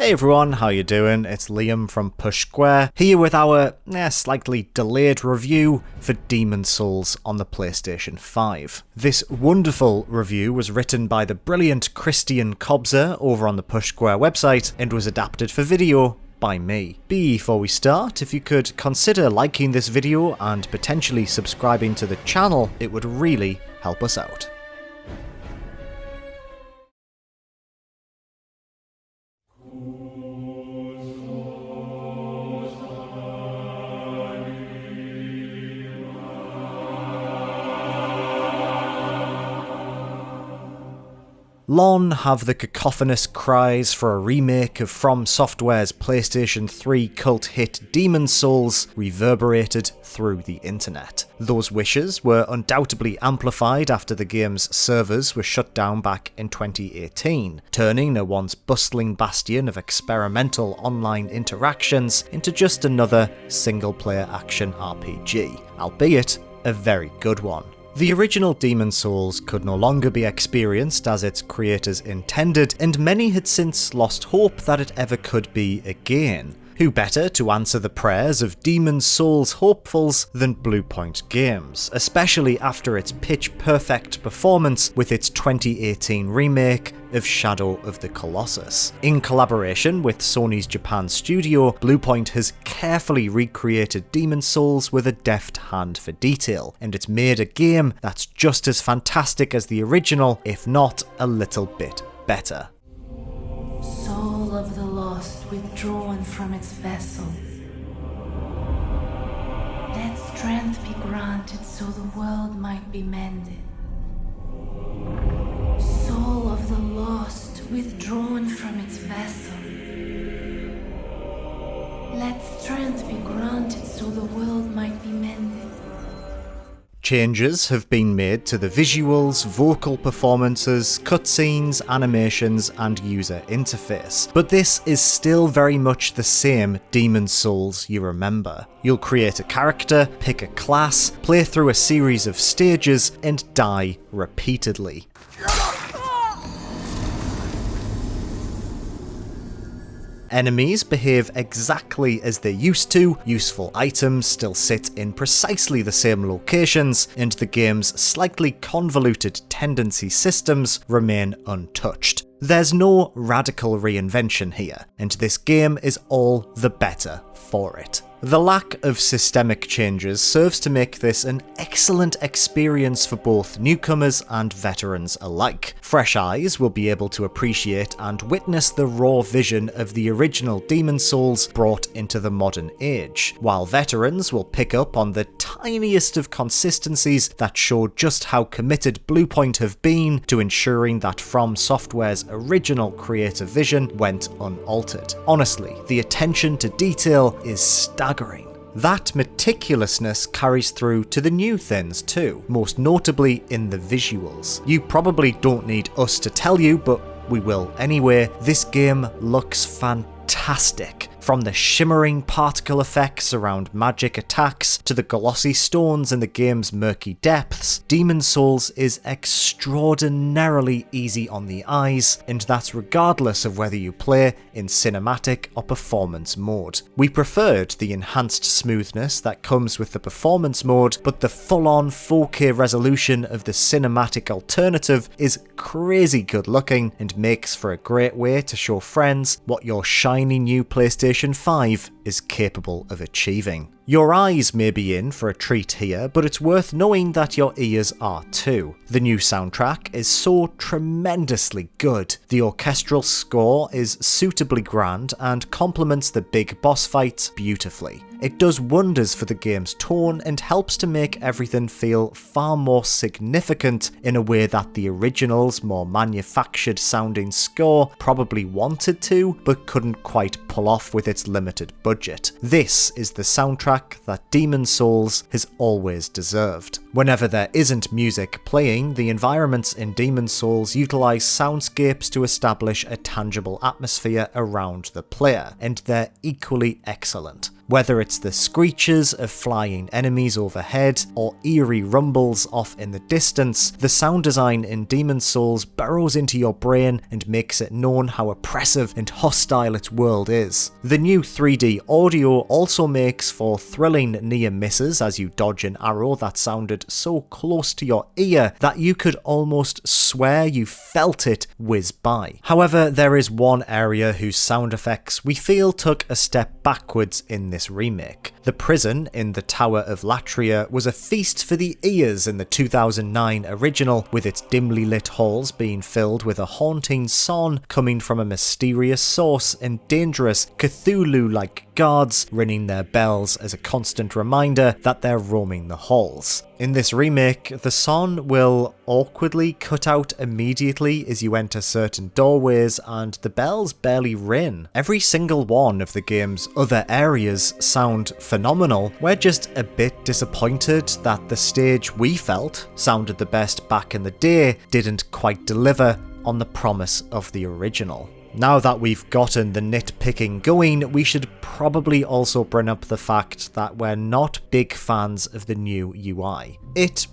Hey everyone, how you doing? It's Liam from Push Square, here with our slightly delayed review for Demon's Souls on the PlayStation 5. This wonderful review was written by the brilliant Christian Kobzer over on the Push Square website and was adapted for video by me. Before we start, if you could consider liking this video and potentially subscribing to the channel, it would really help us out. Long have the cacophonous cries for a remake of From Software's PlayStation 3 cult hit Demon's Souls reverberated through the internet. Those wishes were undoubtedly amplified after the game's servers were shut down back in 2018, turning a once bustling bastion of experimental online interactions into just another single-player action RPG, albeit a very good one. The original Demon's Souls could no longer be experienced as its creators intended, and many had since lost hope that it ever could be again. Who better to answer the prayers of Demon's Souls hopefuls than Bluepoint Games, especially after its pitch-perfect performance with its 2018 remake of Shadow of the Colossus. In collaboration with Sony's Japan studio, Bluepoint has carefully recreated Demon's Souls with a deft hand for detail, and it's made a game that's just as fantastic as the original, if not a little bit better. Soul of the lost withdrawn from its vessel. Let strength be granted so the world might be mended. Soul of the lost withdrawn from its vessel. Let strength be granted so the world might be mended. Changes have been made to the visuals, vocal performances, cutscenes, animations, and user interface, but this is still very much the same Demon's Souls you remember. You'll create a character, pick a class, play through a series of stages, and die repeatedly. Enemies behave exactly as they used to, useful items still sit in precisely the same locations, and the game's slightly convoluted tendency systems remain untouched. There's no radical reinvention here, and this game is all the better for it. The lack of systemic changes serves to make this an excellent experience for both newcomers and veterans alike. Fresh eyes will be able to appreciate and witness the raw vision of the original Demon's Souls brought into the modern age, while veterans will pick up on the tiniest of consistencies that show just how committed Bluepoint have been to ensuring that From Software's original creative vision went unaltered. Honestly, the attention to detail is staggering. That meticulousness carries through to the new things too, most notably in the visuals. You probably don't need us to tell you, but we will anyway. This game looks fantastic. From the shimmering particle effects around magic attacks to the glossy stones in the game's murky depths, Demon's Souls is extraordinarily easy on the eyes, and that's regardless of whether you play in cinematic or performance mode. We preferred the enhanced smoothness that comes with the performance mode, but the full-on 4K resolution of the cinematic alternative is crazy good looking and makes for a great way to show friends what your shiny new PlayStation 5 is capable of achieving. Your eyes may be in for a treat here, but it's worth knowing that your ears are too. The new soundtrack is so tremendously good. The orchestral score is suitably grand and complements the big boss fights beautifully. It does wonders for the game's tone and helps to make everything feel far more significant in a way that the original's more manufactured sounding score probably wanted to, but couldn't quite pull off with its limited budget. This is the soundtrack that Demon's Souls has always deserved. Whenever there isn't music playing, the environments in Demon's Souls utilise soundscapes to establish a tangible atmosphere around the player, and they're equally excellent. Whether it's the screeches of flying enemies overhead or eerie rumbles off in the distance, the sound design in Demon's Souls burrows into your brain and makes it known how oppressive and hostile its world is. The new 3D audio also makes for thrilling near misses as you dodge an arrow that sounded so close to your ear that you could almost swear you felt it whiz by. However, there is one area whose sound effects we feel took a step backwards in this remake. The prison in the Tower of Latria was a feast for the ears in the 2009 original, with its dimly lit halls being filled with a haunting song coming from a mysterious source and dangerous Cthulhu-like guards ringing their bells as a constant reminder that they're roaming the halls. In this remake, the song will awkwardly cut out immediately as you enter certain doorways and the bells barely ring. Every single one of the game's other areas sound phenomenal. We're just a bit disappointed that the stage we felt sounded the best back in the day didn't quite deliver on the promise of the original. Now that we've gotten the nitpicking going, we should probably also bring up the fact that we're not big fans of the new UI. It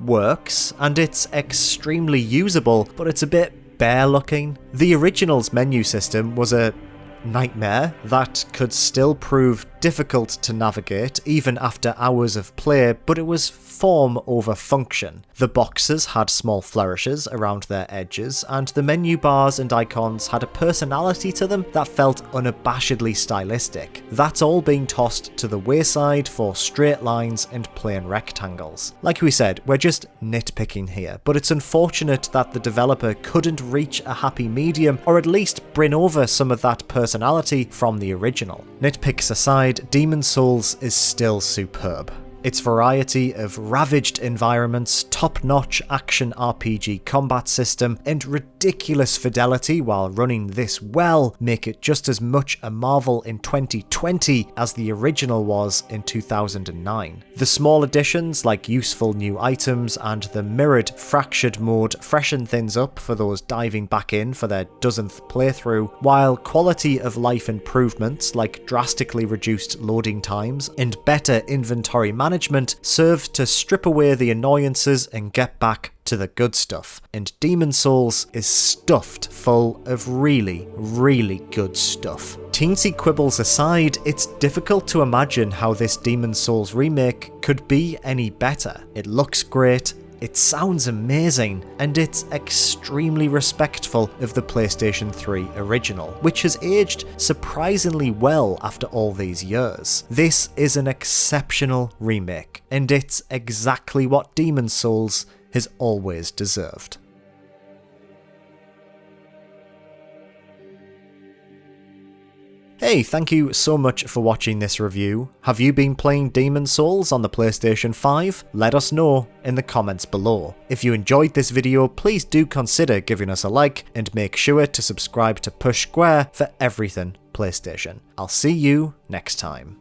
works, and it's extremely usable, but it's a bit bare looking. The original's menu system was a nightmare that could still prove difficult to navigate even after hours of play, but it was form over function. The boxes had small flourishes around their edges, and the menu bars and icons had a personality to them that felt unabashedly stylistic. That's all being tossed to the wayside for straight lines and plain rectangles. Like we said, we're just nitpicking here, but it's unfortunate that the developer couldn't reach a happy medium, or at least bring over some of that personality from the original. Nitpicks aside, Demon's Souls is still superb. Its variety of ravaged environments, top-notch action RPG combat system, and ridiculous fidelity while running this well make it just as much a marvel in 2020 as the original was in 2009. The small additions like useful new items and the mirrored fractured mode freshen things up for those diving back in for their dozenth playthrough, while quality of life improvements like drastically reduced loading times and better inventory management served to strip away the annoyances and get back to the good stuff. And Demon's Souls is stuffed full of really, really good stuff. Teensy quibbles aside, it's difficult to imagine how this Demon's Souls remake could be any better. It looks great, it sounds amazing, and it's extremely respectful of the PlayStation 3 original, which has aged surprisingly well after all these years. This is an exceptional remake, and it's exactly what Demon's Souls has always deserved. Hey, thank you so much for watching this review. Have you been playing Demon's Souls on the PlayStation 5? Let us know in the comments below. If you enjoyed this video, please do consider giving us a like and make sure to subscribe to Push Square for everything PlayStation. I'll see you next time.